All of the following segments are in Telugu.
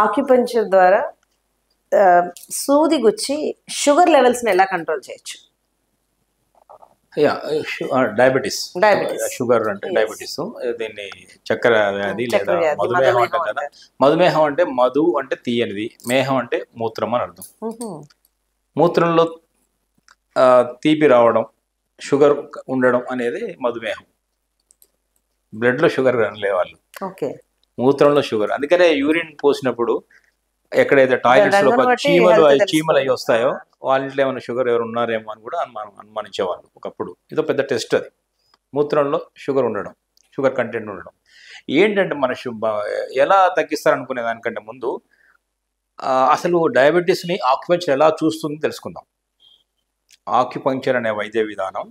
ఆక్యుపంచర్ ద్వారా సూది గుచ్చి షుగర్ లెవెల్స్ని ఎలా కంట్రోల్ చేయొచ్చు? యా, డయాబెటీస్, షుగర్ అంటే డయాబెటీస్, దీన్ని చక్కెర వ్యాధి లేదా మధుమేహం అంటాం కదా. మధుమేహం అంటే మధు అంటే తీయనిది, మేహం అంటే మూత్రం అని అర్థం. మూత్రంలో తీపి రావడం, షుగర్ ఉండడం అనేది మధుమేహం. బ్లడ్ లో షుగర్ లేవాళ్ళు, మూత్రంలో షుగర్. అందుకనే యూరిన్ పోసినప్పుడు ఎక్కడైతే టాయిలెట్స్ లో చీమలు అవి వస్తాయో వాళ్ళ ఇంట్లో ఏమైనా షుగర్ ఎవరు ఉన్నారేమో అని కూడా అనుమానించేవాళ్ళు ఒకప్పుడు. ఇదో పెద్ద టెస్ట్ అది, మూత్రంలో షుగర్ ఉండడం, షుగర్ కంటెంట్ ఉండడం. ఏంటంటే మన ఎలా తగ్గిస్తారనుకునే దానికంటే ముందు అసలు డయాబెటీస్ని ఆక్యుపంక్చర్ ఎలా చూస్తుందో తెలుసుకుందాం. ఆక్యుపంక్చర్ అనే వైద్య విధానం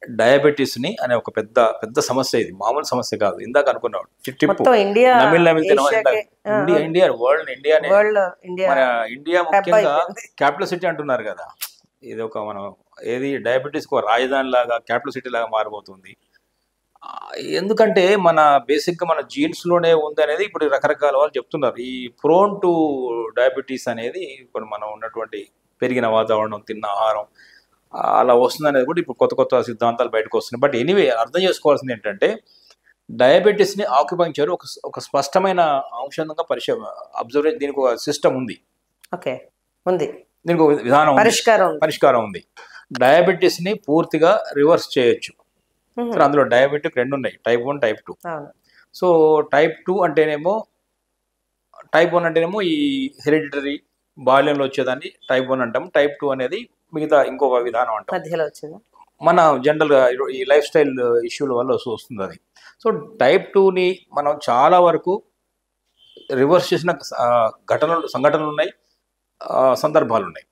డయాబెటీస్ని అనే ఒక పెద్ద పెద్ద సమస్య. ఇది మామూలు సమస్య కాదు. ఇందాక అనుకున్నాడు ఇండియా వరల్డ్, మన ఇండియా ముఖ్యంగా క్యాపిటల్ సిటీ అంటున్నారు కదా. ఇది ఒక మనం ఏది డయాబెటీస్ ఒక రాజధాని లాగా, క్యాపిటల్ సిటీ లాగా మారిపోతుంది. ఎందుకంటే మన బేసిక్గా మన జీన్స్లోనే ఉంది అనేది ఇప్పుడు రకరకాల వాళ్ళు చెప్తున్నారు. ఈ ప్రోన్ టు డయాబెటీస్ అనేది ఇప్పుడు మనం ఉన్నటువంటి పెరిగిన వాతావరణం, తిన్న ఆహారం అలా వస్తుంది అనేది కూడా ఇప్పుడు కొత్త కొత్త సిద్ధాంతాలు బయటకు వస్తున్నాయి. బట్ ఎనీవే అర్థం చేసుకోవాల్సింది ఏంటంటే డయాబెటీస్ని ఆక్యుపంక్చర్ ఒక స్పష్టమైన అంశంగా అబ్జర్వ్, దీనికి ఒక సిస్టమ్ ఉంది, దీనికి ఒక విధానం, పరిష్కారం ఉంది. డయాబెటీస్ని పూర్తిగా రివర్స్ చేయొచ్చు. అందులో డయాబెటిక్ రెండు ఉన్నాయి, టైప్ 1, టైప్ 2. సో టైప్ 2 అంటేనేమో, టైప్ 1 అంటేనేమో ఈ హెరిడిటరీ బాల్యంలో వచ్చేదాన్ని టైప్ 1 అంటాము. టైప్ 2 అనేది మిగతా ఇంకొక విధానం అంటాం. మన జనరల్గా ఈ లైఫ్ స్టైల్ ఇష్యూల వల్ల వస్తుంది అది. సో టైప్ 2ని మనం చాలా వరకు రివర్స్ చేసిన సంఘటనలు ఉన్నాయి, సందర్భాలు ఉన్నాయి.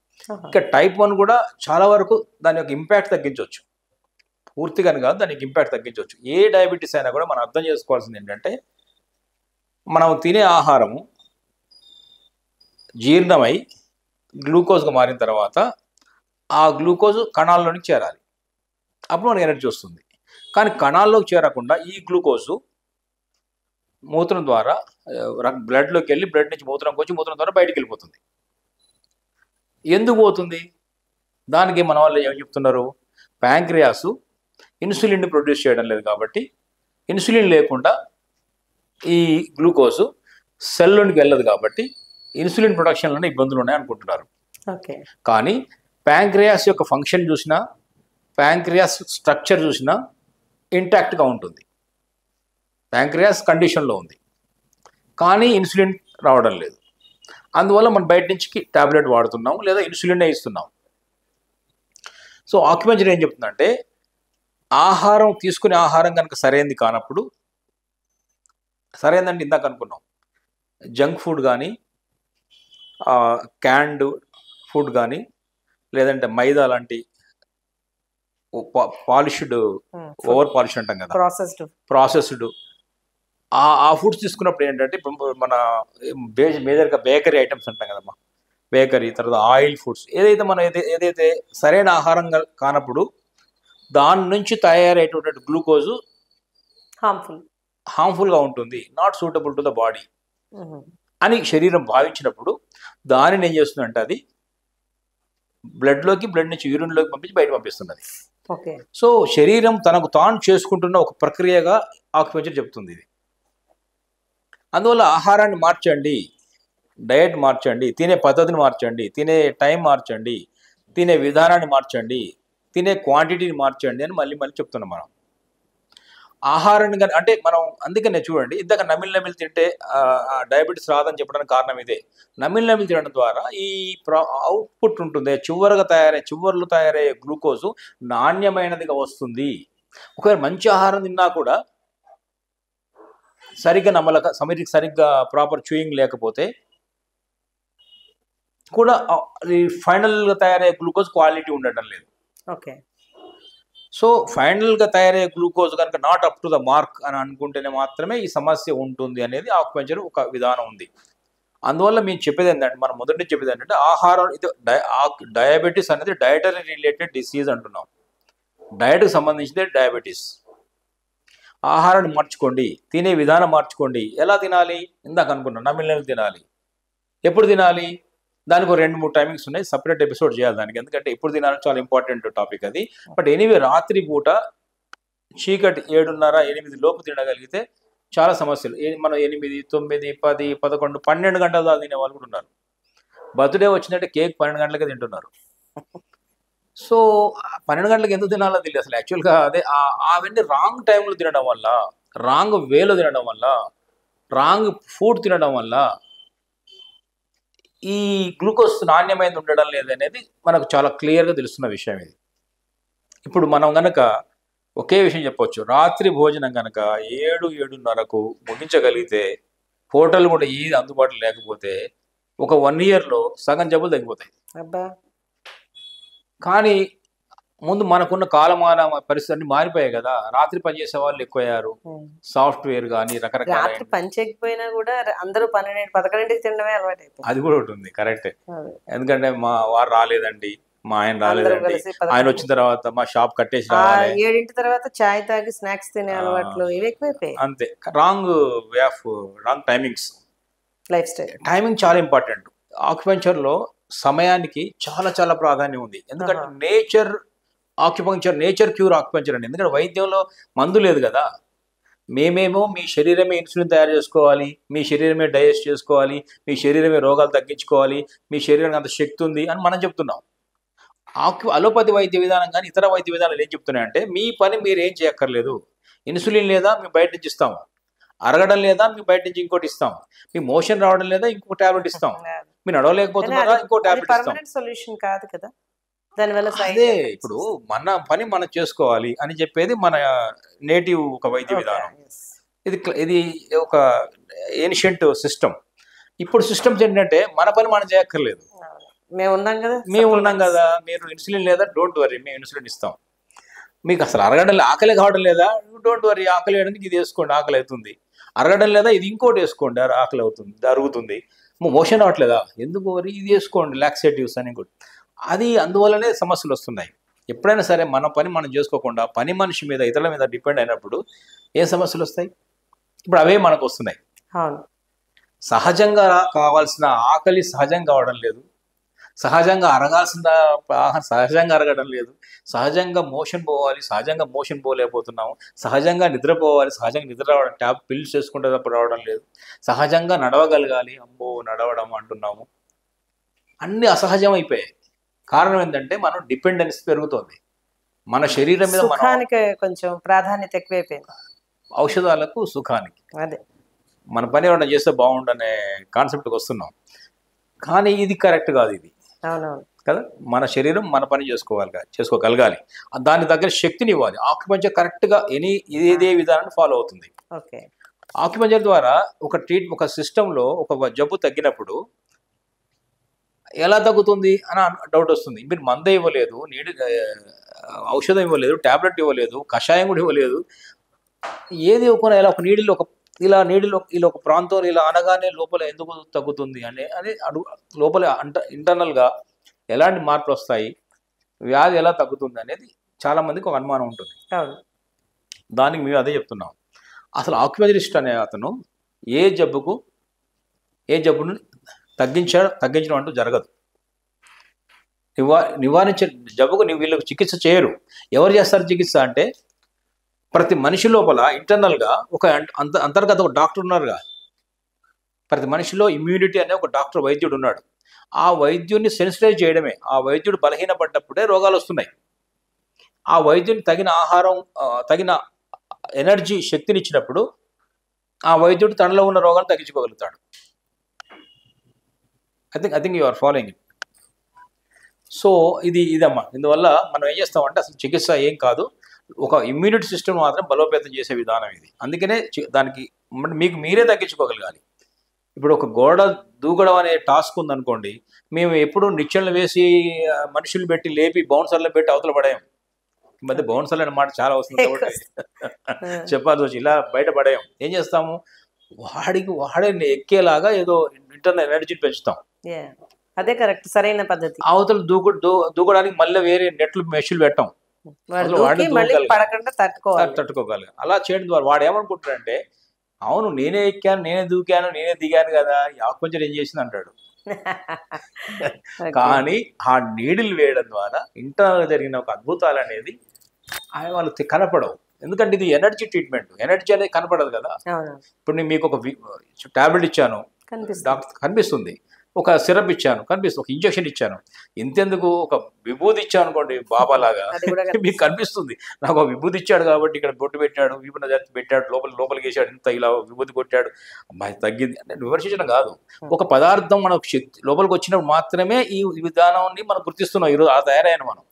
ఇక టైప్ 1 కూడా చాలా వరకు దాని యొక్క ఇంపాక్ట్ తగ్గించవచ్చు, పూర్తిగాని కాదు, దానికి ఇంపాక్ట్ తగ్గించవచ్చు. ఏ డయాబెటీస్ అయినా కూడా మనం అర్థం చేసుకోవాల్సింది ఏంటంటే మనం తినే ఆహారము జీర్ణమై గ్లూకోజ్గా మారిన తర్వాత ఆ గ్లూకోజ్ కణాల్లోనికి చేరాలి, అప్పుడు మనకి ఎనర్జీ వస్తుంది. కానీ కణాల్లోకి చేరకుండా ఈ గ్లూకోజు మూత్రం ద్వారా బ్లడ్లోకి వెళ్ళి, బ్లడ్ నుంచి మూత్రంకి వచ్చి, మూత్రం ద్వారా బయటికి వెళ్ళిపోతుంది. ఎందుకు పోతుంది? దానికి మన వాళ్ళు ఏం చెప్తున్నారు, ప్యాంక్రియాసు ఇన్సులిన్ని ప్రొడ్యూస్ చేయడం లేదు కాబట్టి ఇన్సులిన్ లేకుండా ఈ గ్లూకోజు సెల్లోనికి వెళ్ళదు కాబట్టి ఇన్సులిన్ ప్రొడక్షన్లోనే ఇబ్బందులు ఉన్నాయి అనుకుంటున్నారు. కానీ ప్యాంక్రియాస్ యొక్క ఫంక్షన్ చూసినా, ప్యాంక్రియాస్ స్ట్రక్చర్ చూసినా ఇంటాక్ట్గా ఉంటుంది. ప్యాంక్రియాస్ కండిషన్లో ఉంది, కానీ ఇన్సులిన్ రావడం లేదు. అందువల్ల మనం బయట నుంచి టాబ్లెట్ వాడుతున్నాం లేదా ఇన్సులిన్నే ఇస్తున్నాం. సో ఆక్యుపంక్చర్ ఏం చెప్తుందంటే ఆహారం, తీసుకునే ఆహారం కనుక సరైనది కానప్పుడు, సరైనదంటే ఇందాక అనుకున్నాం జంక్ ఫుడ్ కానీ, క్యాండ్ ఫుడ్ కానీ, లేదంటే మైదా లాంటి పాలిష్డ్, ఓవర్ పాలిష్ అంటాం కదా, ప్రాసెస్డ్ ఆ ఫుడ్స్ తీసుకున్నప్పుడు ఏంటంటే మన మేజర్గా బేకరీ ఐటమ్స్ అంటాం కదమ్మా, బేకరీ, తర్వాత ఆయిల్ ఫుడ్స్, ఏదైతే మనం ఏదైతే సరైన ఆహారం కానప్పుడు దాని నుంచి తయారయ్యేటువంటి గ్లూకోజు హార్మ్ఫుల్గా ఉంటుంది, not suitable to the body అని శరీరం భావించినప్పుడు దానిని ఏం చేస్తుందంటే అది బ్లడ్ నుంచి యూరిన్లోకి పంపించి బయట పంపిస్తున్నది. సో శరీరం తనకు తాను చేసుకుంటున్న ఒక ప్రక్రియగా ఆక్యుపంక్చర్ చెప్తుంది ఇది. అందువల్ల ఆహారాన్ని మార్చండి, డయట్ మార్చండి, తినే పద్ధతిని మార్చండి, తినే టైం మార్చండి, తినే విధానాన్ని మార్చండి, తినే క్వాంటిటీని మార్చండి అని మళ్ళీ చెప్తున్నాం మనం. ఆహారాన్ని కానీ అంటే మనం అందుకనే చూడండి, ఇందాక నమిలి తింటే డయాబెటీస్ రాదని చెప్పడానికి కారణం ఇదే. నమిలి తినడం ద్వారా ఈ అవుట్పుట్ ఉంటుంది, చివర్లో తయారయ్యే గ్లూకోజు నాణ్యమైనదిగా వస్తుంది. ఒకవేళ మంచి ఆహారం తిన్నా కూడా సరిగ్గా సరిగ్గా ప్రాపర్ చూయింగ్ లేకపోతే కూడా ఫైనల్గా తయారయ్యే గ్లూకోజ్ క్వాలిటీ ఉండటం లేదు. సో ఫైనల్గా తయారయ్యే గ్లూకోజ్ కనుక not up to the mark అని అనుకుంటేనే మాత్రమే ఈ సమస్య ఉంటుంది అనేది ఆక్యుపంక్చర్ ఒక విధానం ఉంది. అందువల్ల మేము చెప్పేది ఏంటంటే, మనం మొదటి చెప్పేది ఏంటంటే ఆహారం, ఇది డయాబెటీస్ అనేది డయటరీ రిలేటెడ్ డిసీజ్ అంటున్నాం. డయట్కి సంబంధించిందే డయాబెటీస్. ఆహారాన్ని మార్చుకోండి, తినే విధానం మార్చుకోండి. ఎలా తినాలి? ఇందాక అనుకున్నాం, నమిలి తినాలి. ఎప్పుడు తినాలి, దానికి ఒక 2-3 టైమింగ్స్ ఉన్నాయి, సపరేట్ ఎపిసోడ్ చేయాలి దానికి, ఎందుకంటే ఎప్పుడు తినాలి చాలా ఇంపార్టెంట్ టాపిక్ అది. బట్ ఎనీవే రాత్రి పూట చీకటి 7:30-8 లోపు తినగలిగితే చాలా సమస్యలు. మనం 8, 9, 10, 11, 12 గంటల దాకా తినే వాళ్ళు కూడా ఉన్నారు. బర్త్డే వచ్చిందంటే కేక్ 12 గంటలకే తింటున్నారు. సో 12 గంటలకు ఎందుకు తినాలో తెలియదు అసలు యాక్చువల్గా. అదే అవన్నీ రాంగ్ టైంలో తినడం వల్ల, రాంగ్ వేలో తినడం వల్ల, రాంగ్ ఫుడ్ తినడం వల్ల ఈ గ్లూకోజ్ నాణ్యమైనది ఉండడం లేదనేది మనకు చాలా క్లియర్గా తెలుస్తున్న విషయం ఇది. ఇప్పుడు మనం కనుక ఒకే విషయం చెప్పొచ్చు, రాత్రి భోజనం కనుక 7-7:30కు ముగించగలిగితే, హోటల్ కూడా ఏది అందుబాటులో లేకపోతే ఒక 1 yearలో సగం జబ్బులు తగ్గిపోతాయి. కానీ ముందు మనకున్న కాలమాన పరిస్థితులు మారిపోయాయి కదా, రాత్రి పనిచేసే వాళ్ళు ఎక్కువయ్యారు, సాఫ్ట్వేర్ కానీ రకరకాల పని చేయకపోయినా కూడా అందరూ 12-11కి తినడమే అలవాటు అయిపోయింది. అది కూడా ఉంటుంది, కరెక్టే. ఎందుకంటే మా వారు రాలేదండి, మా ఆయన రాలేదండి, ఆయన వచ్చిన తర్వాత మా షాప్ కట్టేసి రావాలి, 7 తర్వాత చాయ్ తాగి స్నాక్స్ తినే అలవాట్లు ఇవి ఎక్కువైపోయాయి. అంతే. Wrong way of wrong timings, life style. Timing చాలా ఇంపార్టెంట్. ఆక్యుపంక్చర్లో సమయానికి చాలా చాలా ప్రాధాన్యం ఉంది. ఎందుకంటే nature acupuncture, nature cure acupuncture అండి. ఎందుకంటే వైద్యంలో మందు లేదు కదా. మేమేమో మీ శరీరమే ఇన్సులిన్ తయారు చేసుకోవాలి, మీ శరీరమే డైజెస్ట్ చేసుకోవాలి, మీ శరీరమే రోగాలు తగ్గించుకోవాలి, మీ శరీరానికి అంత శక్తి ఉంది అని మనం చెప్తున్నాం. అలోపతి వైద్య విధానం కానీ ఇతర వైద్య విధానాలు ఏం చెప్తున్నాయంటే, మీ పని మీరు ఏం చేయక్కర్లేదు, ఇన్సులిన్ లేదా మేము బయట నుంచి ఇస్తాం, అరగడం లేదా మీ బయట నుంచి ఇంకోటి ఇస్తాం, మీ మోషన్ రావడం లేదా ఇంకొక టాబ్లెట్ ఇస్తాం, మీరు నడవలేకపోతున్నారా ఇంకో టాబ్లెట్ ఇస్తాం. సొల్యూషన్ కాదు కదా దానివల్ల. అదే ఇప్పుడు మన పని మనం చేసుకోవాలి అని చెప్పేది మన నేటివ్ ఒక వైద్య విధానం. ఇది ఒక ఏన్షియంట్ సిస్టమ్. ఇప్పుడు సిస్టమ్స్ ఏంటంటే మన పని మనం చేయక్కర్లేదు, మేము ఉన్నాం కదా, మీరు ఇన్సులిన్ లేదా డోంట్ వరీ మేము ఇన్సులిన్ ఇస్తాం, మీకు అసలు అరగడం ఆకలి కావడం లేదా డోంట్ వరీ ఆకలి వేయడానికి ఇది వేసుకోండి ఆకలి అవుతుంది, అరగడం లేదా ఇది ఇంకోటి వేసుకోండి ఆకలి అవుతుంది అరుగుతుంది, మోషన్ అవ్వట్లేదా ఎందుకు వరీ ఇది వేసుకోండి లాక్సేటివ్స్ అని కూడా. అది అందువల్లనే సమస్యలు వస్తున్నాయి. ఎప్పుడైనా సరే మన పని మనం చేసుకోకుండా పని మనిషి మీద ఇతరుల మీద డిపెండ్ అయినప్పుడు ఏ సమస్యలు వస్తాయి? ఇప్పుడు అవే మనకు వస్తున్నాయి. సహజంగా కావాల్సిన ఆకలి సహజంగా కావడం లేదు, సహజంగా అరగాల్సిన ఆహారం సహజంగా అరగడం లేదు, సహజంగా మోషన్ పోవాలి సహజంగా మోషన్ పోలేకపోతున్నాము, సహజంగా నిద్రపోవాలి సహజంగా నిద్ర రావడం పిల్స్ చేసుకుంటేటప్పుడు రావడం లేదు, సహజంగా నడవగలగాలి అమ్మో నడవడం అంటున్నాము. అన్నీ అసహజం అయిపోయాయి. కారణం ఏంటంటే మనం డిపెండెన్స్ పెరుగుతోంది మన శరీరం మీద, సుఖానికి కొంచెం ప్రాధాన్యత ఎక్కువైపోయింది, ఔషధాలకు సుఖానికి. అదే మన పని ఏమన్నా చేస్తే బాగుండనే కాన్సెప్ట్కి వస్తున్నాం. కానీ ఇది కరెక్ట్ కాదు, ఇది కదా. మన శరీరం మన పని చేసుకోగలగాలి, దాని దగ్గర శక్తిని ఇవ్వాలి. ఆక్యుపంక్చర్ కరెక్ట్గా ఇదే విధానాన్ని ఫాలో అవుతుంది. ఆక్యుపంక్చర్ ద్వారా ఒక సిస్టంలో ఒక జబ్బు తగ్గినప్పుడు ఎలా తగ్గుతుంది అని డౌట్ వస్తుంది. మీరు మంద ఇవ్వలేదు, ఔషధం ఇవ్వలేదు, ట్యాబ్లెట్ ఇవ్వలేదు, కషాయం కూడా ఇవ్వలేదు, ఏది ఇవ్వకుండా ఇలా ఒక నీడిలో ఇలా ఒక ప్రాంతంలో ఇలా అనగానే లోపల ఎందుకు తగ్గుతుంది అని లోపల ఇంటర్నల్గా ఎలాంటి మార్పులు వస్తాయి, వ్యాధి ఎలా తగ్గుతుంది అనేది చాలా మందికి ఒక అనుమానం ఉంటుంది. దానికి మేము అదే చెప్తున్నాం. అసలు ఆక్యుపంక్చరిస్ట్ అనే అతను ఏ జబ్బును తగ్గించడం అంటూ జరగదు. నివారించే జబ్బుకు వీళ్ళకు చికిత్స చేయరు. ఎవరు చేస్తారు చికిత్స అంటే, ప్రతి మనిషి లోపల ఇంటర్నల్గా ఒక అంతర్గత ఒక డాక్టర్ ఉన్నారుగా. ప్రతి మనిషిలో ఇమ్యూనిటీ అనే ఒక డాక్టర్ వైద్యుడు ఉన్నాడు. ఆ వైద్యుడిని సెన్సిటైజ్ చేయడమే. ఆ వైద్యుడు బలహీనపడ్డప్పుడే రోగాలు వస్తున్నాయి. ఆ వైద్యుని తగిన ఆహారం తగిన ఎనర్జీ శక్తిని ఇచ్చినప్పుడు ఆ వైద్యుడు తనలో ఉన్న రోగాలు తగ్గించుకోగలుగుతాడు. I think you are following it. So ఇదమ్మా. ఇందువల్ల మనం ఏం చేస్తామంటే అసలు చికిత్స ఏం కాదు, ఒక ఇమ్యూనిటీ సిస్టమ్ మాత్రం బలోపేతం చేసే విధానం ఇది. అందుకనే దానికి మీకు మీరే తగ్గించుకోగలగాలి. ఇప్పుడు ఒక గోడ దూకడం అనే టాస్క్ ఉందనుకోండి, మేము ఎప్పుడు నిచ్చెనలు వేసి మనుషులు పెట్టి లేపి బౌన్సర్లు పెట్టి అవతల పడేయం. ఈ మధ్య బౌన్సర్లు అనే మాట చాలా వస్తుంది కాబట్టి చెప్పాల్సి వచ్చి ఇలా బయట పడేయం. ఏం చేస్తాము, వాడే ఎక్కేలాగా ఏదో ఇంటర్నల్ ఎనర్జీని పెంచుతాం. అదే కరెక్ట్, సరైన పద్ధతి. అవతల దూకడానికి మళ్ళీ వేరే నెట్లు మెషులు పెట్టాం, తట్టుకోగలి. అలా చేయడం ద్వారా వాడు ఏమనుకుంటాడంటే, అవును నేనే ఎక్కాను, నేనే దూకాను, నేనే దిగాను కదా, ఆక్యుపంక్చర్ ఏం చేసింది అంటాడు. కానీ ఆ నీడిల్ వేయడం ద్వారా ఇంటర్నల్ జరిగిన ఒక అద్భుతాలు అనేది వాళ్ళు కనపడవు. ఎందుకంటే ఇది ఎనర్జీ ట్రీట్మెంట్, ఎనర్జీ అనేది కనపడదు కదా. ఇప్పుడు నేను మీకు ఒక టాబ్లెట్ ఇచ్చాను, డాక్టర్ కనిపిస్తుంది. ఒక సిరప్ ఇచ్చాను కనిపిస్తుంది. ఒక ఇంజక్షన్ ఇచ్చాను, ఇంతెందుకు ఒక విభూది ఇచ్చాను అనుకోండి బాబా లాగా మీకు కనిపిస్తుంది. నాకు ఒక విభూది ఇచ్చాడు కాబట్టి ఇక్కడ బొట్టు పెట్టాడు, విభూన పెట్టాడు, లోపలికి వేసాడు, ఇంత ఇలా విభూతి కొట్టాడు, అమ్మాయి తగ్గింది అంటే విమర్శించడం కాదు. ఒక పదార్థం మనకు శక్తి లోపలికి వచ్చినప్పుడు మాత్రమే ఈ విధానాన్ని మనం గుర్తిస్తున్నాం ఈరోజు ఆ తయారైన మనం.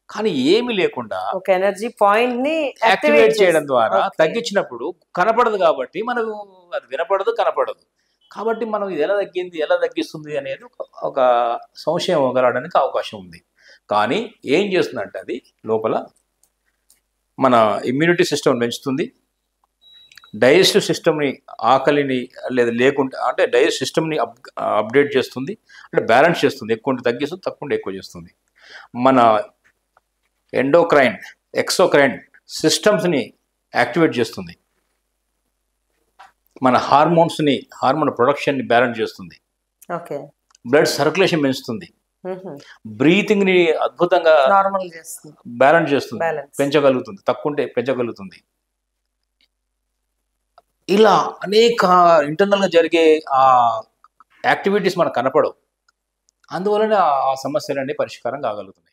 కానీ ఏమి లేకుండా ఒక ఎనర్జీ పాయింట్ ని యాక్టివేట్ చేయడం ద్వారా తగ్గించినప్పుడు కనపడదు కాబట్టి మనకు అది వినపడదు, కనపడదు. కాబట్టి మనం ఇది ఎలా తగ్గింది, ఎలా తగ్గిస్తుంది అనేది ఒక సంశయం కలగడానికి అవకాశం ఉంది. కానీ ఏం చేస్తుందంటే అది లోపల మన ఇమ్యూనిటీ సిస్టమ్ పెంచుతుంది, డైజెస్టివ్ సిస్టమ్ని, ఆకలిని లేదా లేకుండా అంటే డైజెస్ట్ సిస్టమ్ని అప్డేట్ చేస్తుంది, అంటే బ్యాలెన్స్ చేస్తుంది. ఎక్కువ ఉంటే తగ్గిస్తుంది, తక్కువ ఉంటే ఎక్కువ చేస్తుంది. మన ఎండోక్రైన్, ఎక్సోక్రైన్ సిస్టమ్స్ని యాక్టివేట్ చేస్తుంది. మన హార్మోన్స్ని, హార్మోన్ ప్రొడక్షన్ని బ్యాలెన్స్ చేస్తుంది. బ్లడ్ సర్క్యులేషన్ పెంచుతుంది. బ్రీతింగ్ని అద్భుతంగా బ్యాలెన్స్ చేస్తుంది, పెంచగలుగుతుంది, తక్కువ ఉంటే పెంచగలుగుతుంది. ఇలా అనేక ఇంటర్నల్గా జరిగే ఆ యాక్టివిటీస్ మనకు కనపడవు. అందువలన ఆ సమస్యలన్నీ పరిష్కారం కాగలుగుతున్నాయి.